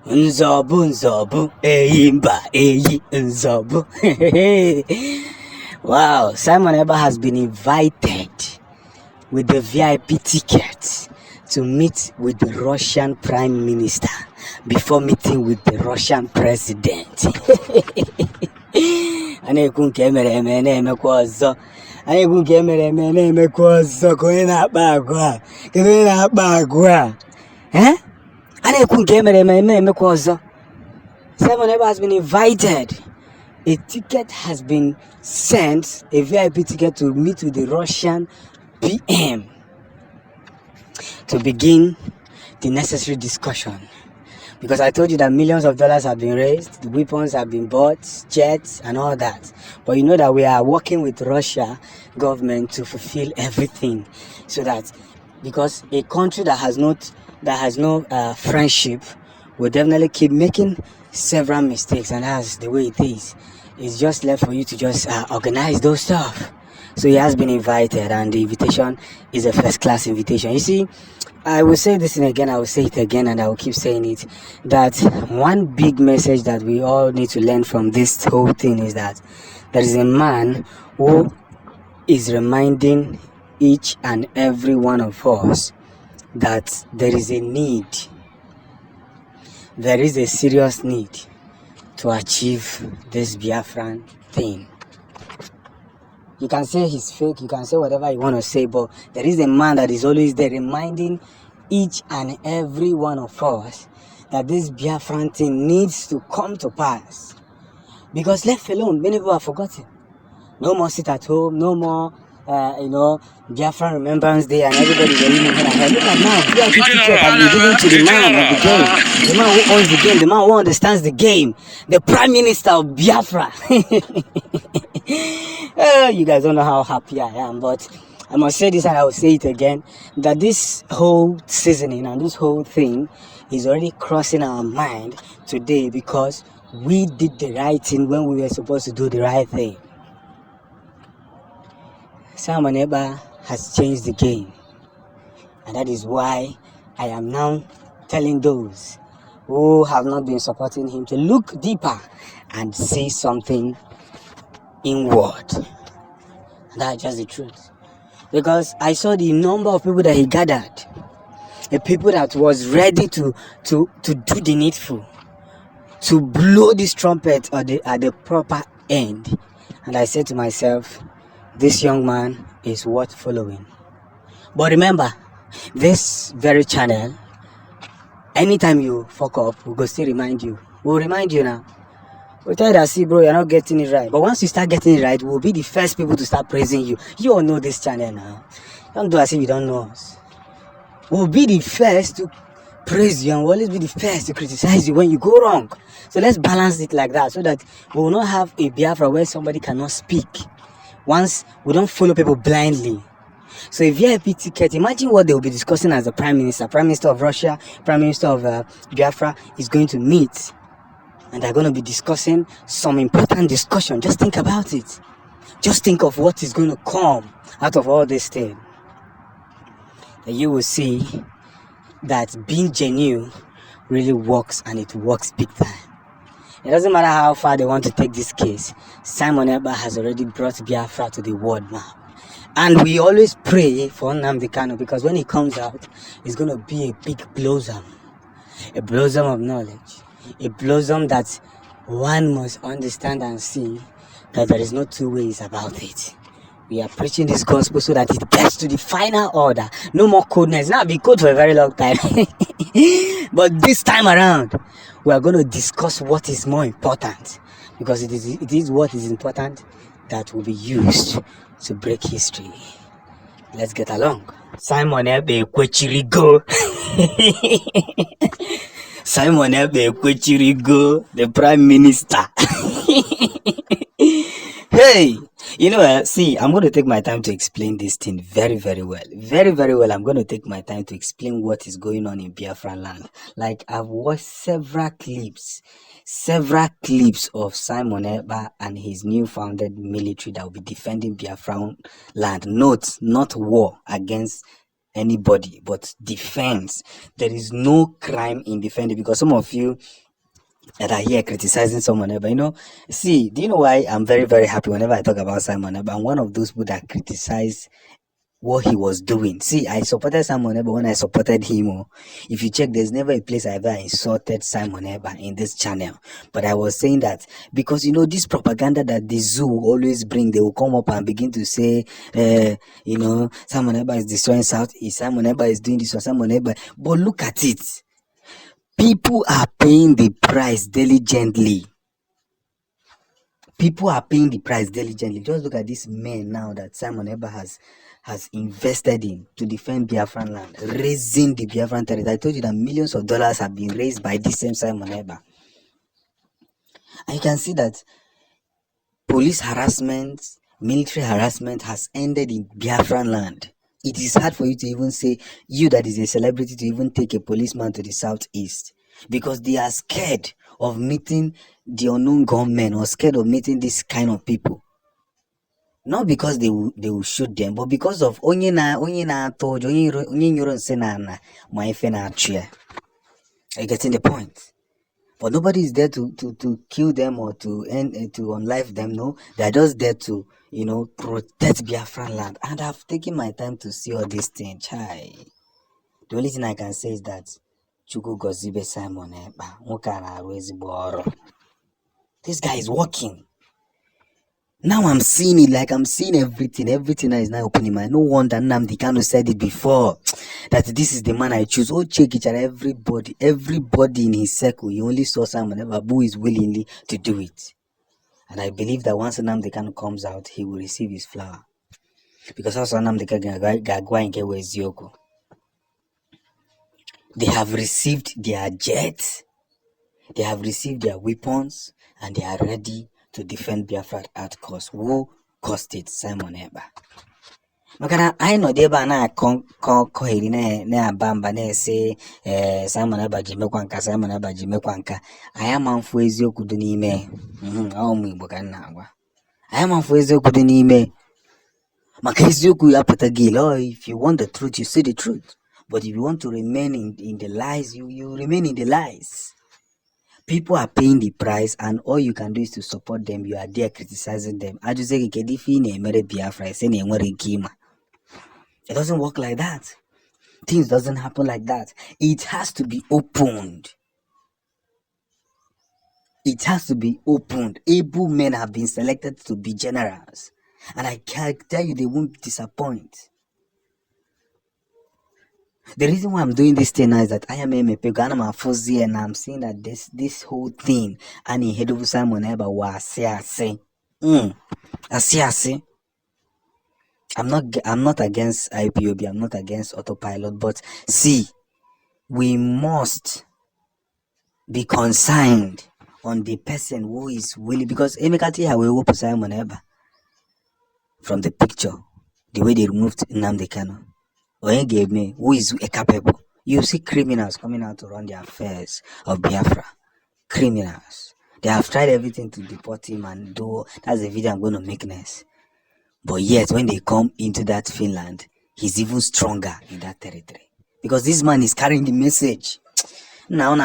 Nzobu, nzobu, eyimba, eyi, nzobu. Wow, Simon Ekpa has been invited with the VIP ticket to meet with the Russian Prime Minister before meeting with the Russian President. Simon Ekpa has been invited. A ticket has been sent, a VIP ticket to meet with the Russian PM to begin the necessary discussion. Because I told you that millions of dollars have been raised, the weapons have been bought, jets and all that. But you know that we are working with Russia government to fulfill everything, so that because a country that has no friendship will definitely keep making several mistakes, and that's the way it is. It's just left for you to just organize those stuff. So he has been invited, and the invitation is a first-class invitation. You see, I will say this again, I will say it again, and I will keep saying it, that one big message that we all need to learn from this whole thing is that there is a man who is reminding each and every one of us that there is a need, there is a serious need to achieve this Biafran thing. You can say he's fake, you can say whatever you want to say, but there is a man that is always there reminding each and every one of us that this Biafran thing needs to come to pass. Because left alone, many people have forgotten. No more sit at home, no more, Biafran Remembrance Day, and everybody's already moving ahead. Look at now, VIP ticket has been given to the man of the game, the man who owns the game, the man who understands the game, the Prime Minister of Biafra. You guys don't know how happy I am, but I must say this and I will say it again, that this whole seasoning and this whole thing is already crossing our mind today, because we did the right thing when we were supposed to do the right thing. Simon Ekpa has changed the game, and that is why I am now telling those who have not been supporting him to look deeper and see something inward. That's just the truth. Because I saw the number of people that he gathered, the people that was ready to do the needful, to blow this trumpet at the proper end. And I said to myself, this young man is worth following. But remember, this very channel, anytime you fuck up, we'll go still remind you. We'll remind you now. We'll tell you that, see bro, you're not getting it right. But once you start getting it right, we'll be the first people to start praising you. You all know this channel now. Don't do as if you don't know us. We'll be the first to praise you, and we'll always be the first to criticize you when you go wrong. So let's balance it like that, so that we will not have a Biafra where somebody cannot speak. Once we don't follow people blindly. So a VIP ticket, imagine what they will be discussing as the Prime Minister of Russia, Prime Minister of Biafra is going to meet. And they're going to be discussing some important discussion. Just think about it. Just think of what is going to come out of all this thing. And you will see that being genuine really works, and it works big time. It doesn't matter how far they want to take this case. Simon Ekpa has already brought Biafra to the world map. And we always pray for Nnamdi Kanu, because when he comes out, it's going to be a big blossom. A blossom of knowledge. A blossom that one must understand and see that there is no two ways about it. We are preaching this gospel so that it gets to the final order. No more coldness. Now I've been cold for a very long time. But this time around, we are going to discuss what is more important. Because it is what is important that will be used to break history. Let's get along. Simon Ekpa Ekwechirigo. Simon Ekpa Ekwechirigo, the Prime Minister. Hey, you know, see, I'm going to take my time to explain this thing very, very well. Very, very well. I'm going to take my time to explain what is going on in Biafra land. Like, I've watched several clips of Simon Ekpa and his new founded military that will be defending Biafra land. Note, not war against anybody, but defense. There is no crime in defending, because some of you that are here criticizing someone else, see, do you know why I'm very, very happy whenever I talk about Simon Eba? I'm one of those people that criticize what he was doing. See, I supported Simon Eba when I supported him. If you check, there's never a place I ever insulted Simon Eba in this channel. But I was saying that because this propaganda that the zoo always bring, they will come up and begin to say, Simon Eba is destroying Southeast, Simon Eba is doing this, or Simon Eba. But look at it. People are paying the price diligently. People are paying the price diligently. Just look at these men now that Simon Eba has invested in to defend Biafran land, raising the Biafran territory. I told you that millions of dollars have been raised by this same Simon Eba. And you can see that police harassment, military harassment has ended in Biafran land. It is hard for you to even say, you that is a celebrity, to even take a policeman to the southeast, because they are scared of meeting the unknown gunmen, or scared of meeting this kind of people. Not because they will shoot them, but because of onye na told onye nyoro nse na ma ife na achia. Are you getting the point? But nobody is there to kill them or to unlife them. No, they are just there to protect Biafran land. And I've taken my time to see all these things. Chai. The only thing I can say is that Chukwu Gozibe Simon Ekpa. This guy is working. Now I'm seeing it, like I'm seeing everything. Everything that is now opening my. No wonder Nnamdi Kanu said it before, that this is the man I choose. Oh, check each other, everybody in his circle. He only saw Simon Ekpa who is willingly to do it. And I believe that once Nnamdi Kanu comes out, he will receive his flower. Because also Nnamdi Kanu, they have received their jets, they have received their weapons, and they are ready to defend Biafra at cost. Who cost it? Simon Ekpa. Makana I know deba na kohiri na abamba na say Simon Ekpa jimekwanka, Simon Ekpa jimekwanka. Aya manfu eziokwu dị n'ime. Ụmụ Igbo ka nna agwa. Aya manfu eziokwu dị n'ime. Maka eziokwu ya pụta gị. If you want the truth, you say the truth. But if you want to remain in the lies, you remain in the lies. People are paying the price, and all you can do is to support them. You are there criticizing them. It doesn't work like that. Things doesn't happen like that. It has to be opened. It has to be opened. Able men have been selected to be generals, and I can tell you they won't disappoint. The reason why I'm doing this thing now is that I am Ghana and I'm seeing that this whole thing and in head of Simon Ekpa was I'm not against IPOB, I'm not against autopilot, but see, we must be concerned on the person who is willing, because Emekati will Simon Ekpa from the picture, the way they removed Nnamdi Kanu. Or gave me who is capable. You see criminals coming out to run the affairs of Biafra. Criminals. They have tried everything to deport him and do. That's the video I'm going to make next. But yet, when they come into that Finland, he's even stronger in that territory. Because this man is carrying the message. Now,